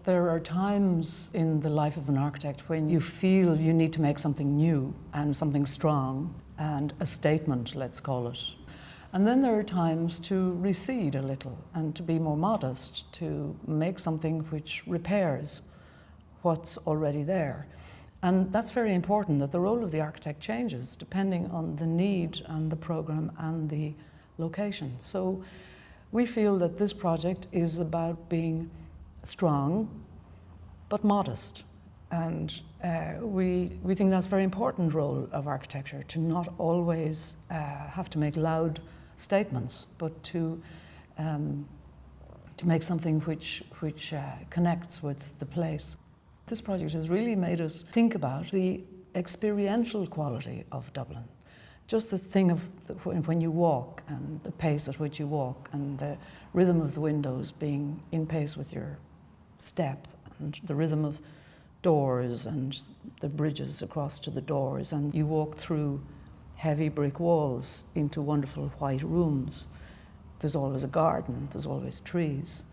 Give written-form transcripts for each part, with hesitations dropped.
There are times in the life of an architect when you feel you need to make something new and something strong and a statement, let's call it. And then there are times to recede a little and to be more modest, to make something which repairs what's already there. And that's very important, that the role of the architect changes depending on the need and the program and the location. So we feel that this project is about being strong but modest, and we think that's a very important role of architecture, to not always have to make loud statements, but to make something which connects with the place. This project has really made us think about the experiential quality of Dublin. Just the thing of when you walk, and the pace at which you walk, and the rhythm of the windows being in pace with your step, and the rhythm of doors and the bridges across to the doors, and you walk through heavy brick walls into wonderful white rooms. There's always a garden, there's always trees.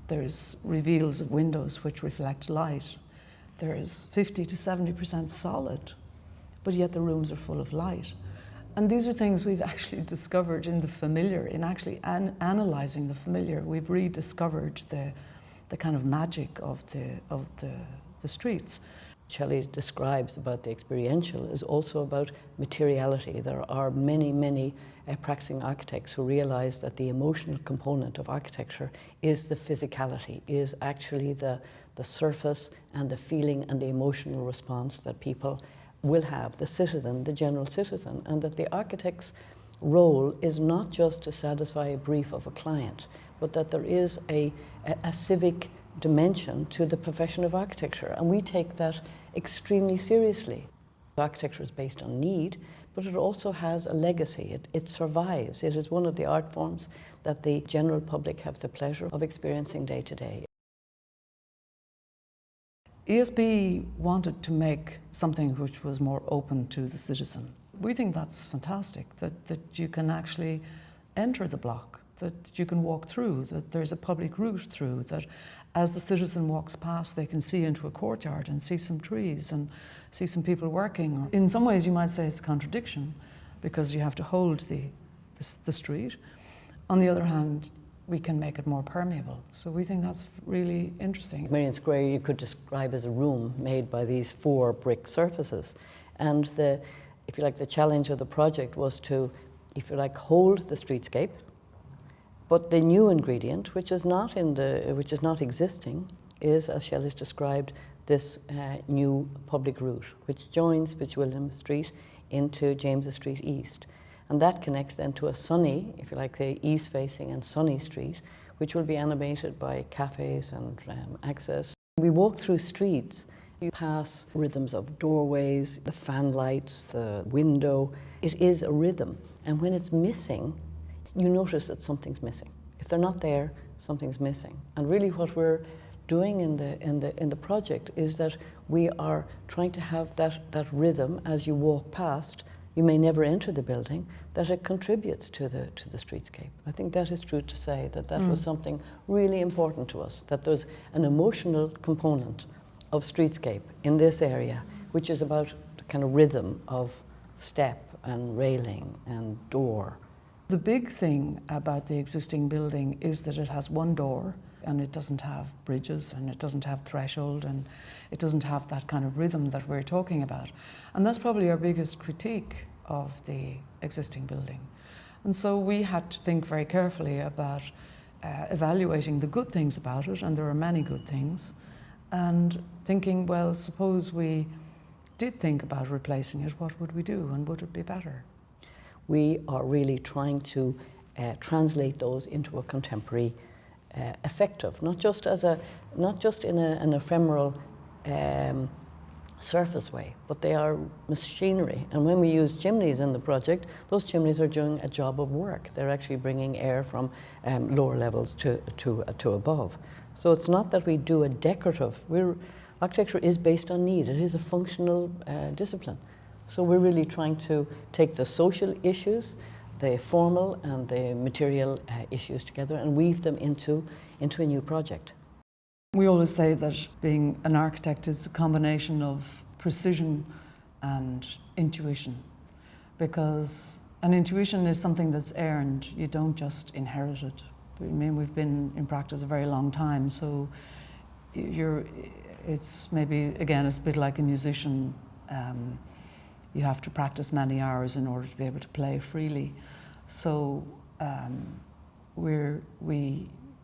There's reveals of windows which reflect light. There's 50 to 70% solid, but yet the rooms are full of light. And these are things we've actually discovered in the familiar, in actually analysing the familiar. We've rediscovered the kind of magic of the streets. Shelley describes about the experiential is also about materiality. There are many practicing architects who realize that the emotional component of architecture is the physicality, is actually the surface and the feeling and the emotional response that people will have, the citizen, the general citizen, and that the architect's role is not just to satisfy a brief of a client, but that there is a civic dimension to the profession of architecture, and we take that extremely seriously. Architecture is based on need, but it also has a legacy. It survives. It is one of the art forms that the general public have the pleasure of experiencing day to day. ESB wanted to make something which was more open to the citizen. We think that's fantastic, that you can actually enter the block, that you can walk through, that there's a public route through, that as the citizen walks past they can see into a courtyard and see some trees and see some people working. In some ways you might say it's a contradiction, because you have to hold the street. On the other hand, we can make it more permeable. So we think that's really interesting. Merrion Square you could describe as a room made by these 4 brick surfaces. And if you like, the challenge of the project was to, if you like, hold the streetscape, but the new ingredient, which is not existing, is, as Shelley's described, this new public route, which joins Fitzwilliam Street into James's Street East. And that connects then to a sunny, if you like, the east-facing and sunny street, which will be animated by cafes and access. We walk through streets, you pass rhythms of doorways, the fan lights, the window. It is a rhythm, and when it's missing, you notice that something's missing. If they're not there, something's missing. And really what we're doing in the project is that we are trying to have that rhythm as you walk past. You may never enter the building, that it contributes to the streetscape. I think that is true to say, that was something really important to us, that there's an emotional component of streetscape in this area, which is about the kind of rhythm of step and railing and door. The big thing about the existing building is that it has one door, and it doesn't have bridges, and it doesn't have threshold, and it doesn't have that kind of rhythm that we're talking about. And that's probably our biggest critique of the existing building. And so we had to think very carefully about evaluating the good things about it, and there are many good things, and thinking, well, suppose we did think about replacing it, what would we do, and would it be better? We are really trying to translate those into a contemporary effective, not just in an ephemeral surface way, but they are machinery. And when we use chimneys in the project, those chimneys are doing a job of work. They're actually bringing air from lower levels to above. So it's not that we do a decorative. Architecture is based on need. It is a functional discipline. So we're really trying to take the social issues, the formal and the material issues together, and weave them into a new project. We always say that being an architect is a combination of precision and intuition, because an intuition is something that's earned. You don't just inherit it. I mean, we've been in practice a very long time, so it's maybe, again, it's a bit like a musician. You have to practice many hours in order to be able to play freely. So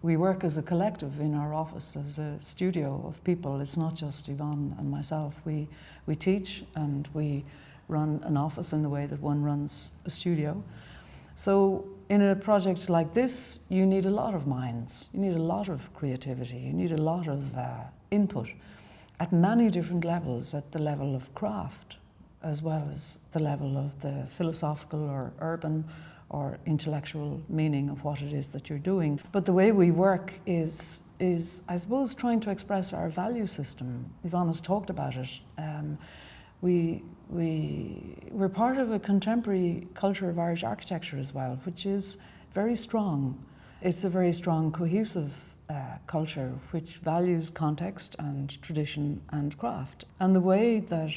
we work as a collective in our office, as a studio of people. It's not just Yvonne and myself. We teach and we run an office in the way that one runs a studio. So in a project like this, you need a lot of minds. You need a lot of creativity. You need a lot of input at many different levels, at the level of craft, as well as the level of the philosophical or urban or intellectual meaning of what it is that you're doing. But the way we work is I suppose, trying to express our value system. Yvonne has talked about it. We're part of a contemporary culture of Irish architecture as well, which is very strong. It's a very strong, cohesive culture which values context and tradition and craft. And the way that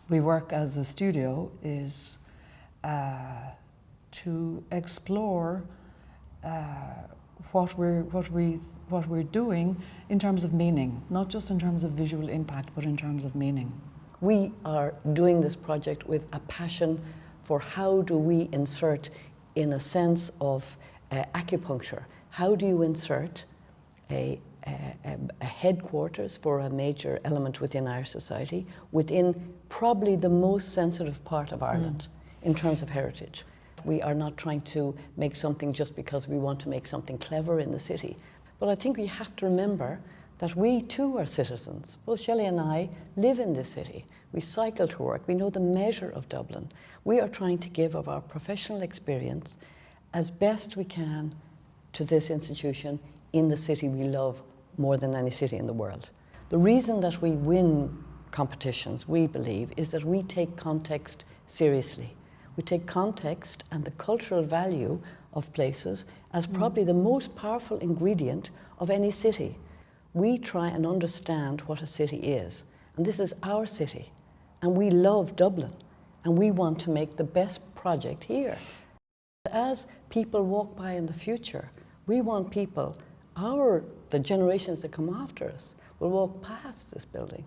we work as a studio is to explore what we're doing in terms of meaning, not just in terms of visual impact, but in terms of meaning. We are doing this project with a passion for how do we insert, in a sense of acupuncture, how do you insert a headquarters for a major element within our society, within probably the most sensitive part of Ireland in terms of heritage. We are not trying to make something just because we want to make something clever in the city. But I think we have to remember that we too are citizens. Both Shelley and I live in this city. We cycle to work. We know the measure of Dublin. We are trying to give of our professional experience as best we can to this institution in the city we love more than any city in the world. The reason that we win competitions, we believe, is that we take context seriously. We take context and the cultural value of places as probably the most powerful ingredient of any city. We try and understand what a city is, and this is our city, and we love Dublin, and we want to make the best project here. As people walk by in the future, we want people, the generations that come after us, will walk past this building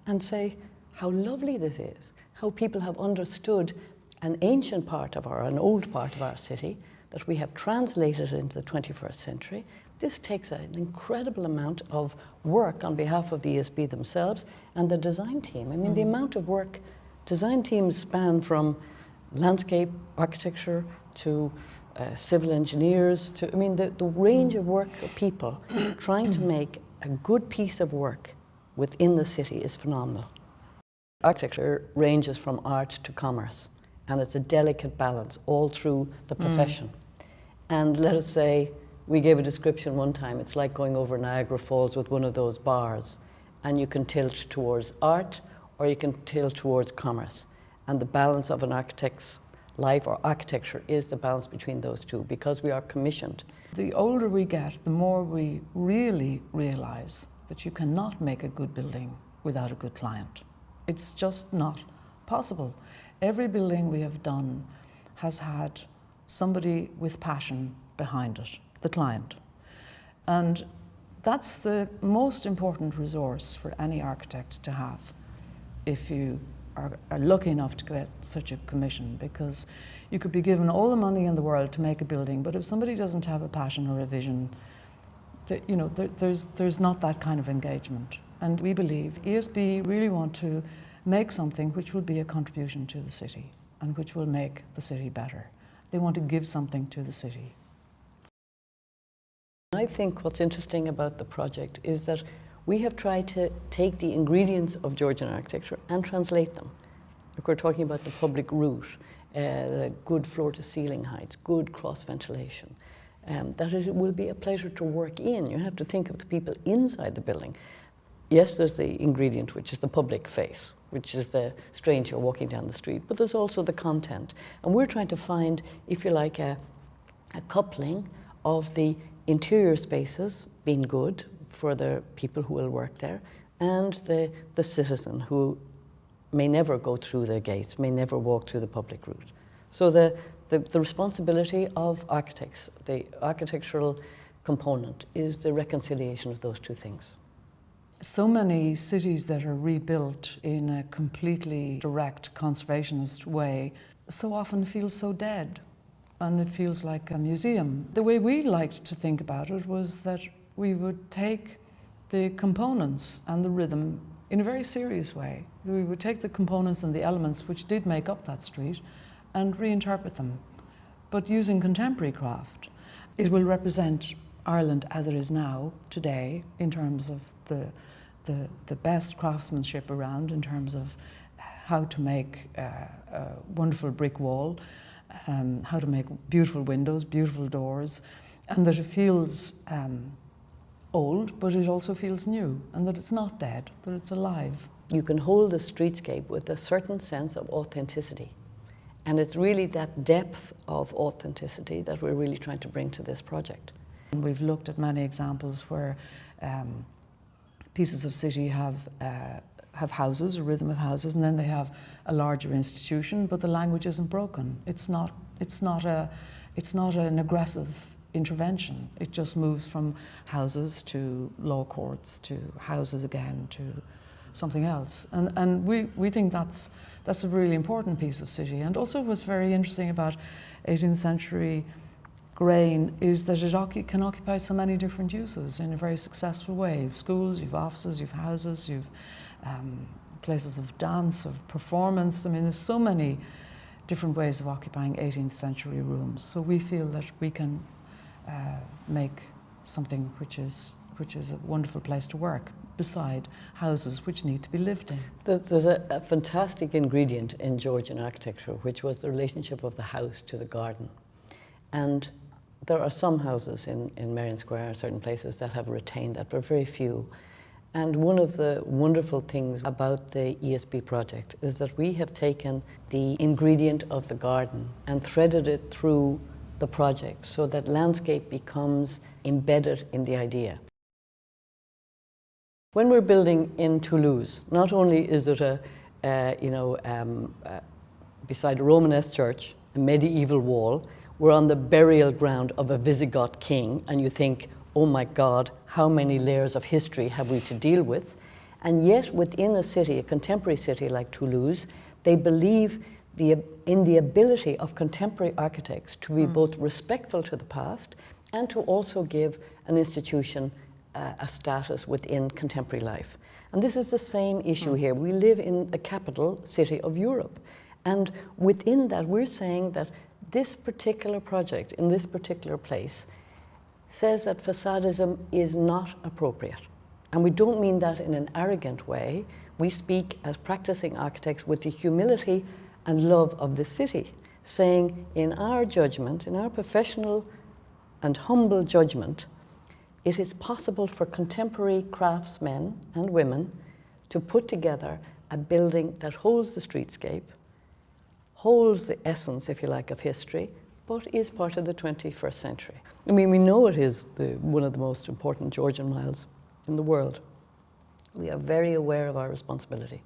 and say how lovely this is, how people have understood an ancient part of an old part of our city that we have translated into the 21st century. This takes an incredible amount of work on behalf of the ESB themselves and the design team. I mean, the amount of work, design teams span from landscape architecture to civil engineers to, I mean, the range of work of people trying to make a good piece of work within the city is phenomenal. Architecture ranges from art to commerce, and it's a delicate balance all through the profession. And let us say, we gave a description one time, it's like going over Niagara Falls with one of those bars, and you can tilt towards art or you can tilt towards commerce. And the balance of an architect's life or architecture is the balance between those two, because we are commissioned. The older we get, the more we really realize that you cannot make a good building without a good client. It's just not possible. Every building we have done has had somebody with passion behind it, the client. And that's the most important resource for any architect to have if you are lucky enough to get such a commission, because you could be given all the money in the world to make a building, but if somebody doesn't have a passion or a vision, there's not that kind of engagement. And we believe ESB really want to make something which will be a contribution to the city and which will make the city better. They want to give something to the city. I think what's interesting about the project is that we have tried to take the ingredients of Georgian architecture and translate them. Like we're talking about the public route, the good floor-to-ceiling heights, good cross-ventilation, that it will be a pleasure to work in. You have to think of the people inside the building. Yes, there's the ingredient, which is the public face, which is the stranger walking down the street, but there's also the content. And we're trying to find, if you like, a coupling of the interior spaces being good, for the people who will work there, and the citizen who may never go through the gates, may never walk through the public route. So the responsibility of architects, the architectural component, is the reconciliation of those two things. So many cities that are rebuilt in a completely direct conservationist way so often feel so dead, and it feels like a museum. The way we liked to think about it was that we would take the components and the rhythm in a very serious way. We would take the components and the elements which did make up that street and reinterpret them, but using contemporary craft. It will represent Ireland as it is now, today, in terms of the best craftsmanship around, in terms of how to make a wonderful brick wall, how to make beautiful windows, beautiful doors, and that it feels old, but it also feels new, and that it's not dead, that it's alive. You can hold the streetscape with a certain sense of authenticity. And it's really that depth of authenticity that we're really trying to bring to this project. We've looked at many examples where pieces of city have houses, a rhythm of houses, and then they have a larger institution, but the language isn't broken. It's not an aggressive intervention. It just moves from houses to law courts to houses again to something else. And we think that's a really important piece of city. And also what's very interesting about 18th century grain is that it can occupy so many different uses in a very successful way. You've schools, you've offices, you've houses, you've places of dance, of performance. I mean, there's so many different ways of occupying 18th century rooms. So we feel that we can make something which is a wonderful place to work, beside houses which need to be lived in. There's a fantastic ingredient in Georgian architecture, which was the relationship of the house to the garden. And there are some houses in Merrion Square, certain places, that have retained that, but very few. And one of the wonderful things about the ESB project is that we have taken the ingredient of the garden and threaded it through the project so that landscape becomes embedded in the idea. When we're building in Toulouse, not only is it beside a Romanesque church, a medieval wall, we're on the burial ground of a Visigoth king, and you think, oh my God, how many layers of history have we to deal with? And yet within a city, a contemporary city like Toulouse, they believe in the ability of contemporary architects to be both respectful to the past and to also give an institution a status within contemporary life. And this is the same issue here. We live in a capital city of Europe. And within that, we're saying that this particular project in this particular place says that facadism is not appropriate. And we don't mean that in an arrogant way. We speak as practicing architects with the humility and love of the city, saying in our judgment, in our professional and humble judgment, it is possible for contemporary craftsmen and women to put together a building that holds the streetscape, holds the essence, if you like, of history, but is part of the 21st century. I mean, we know it is one of the most important Georgian miles in the world. We are very aware of our responsibility.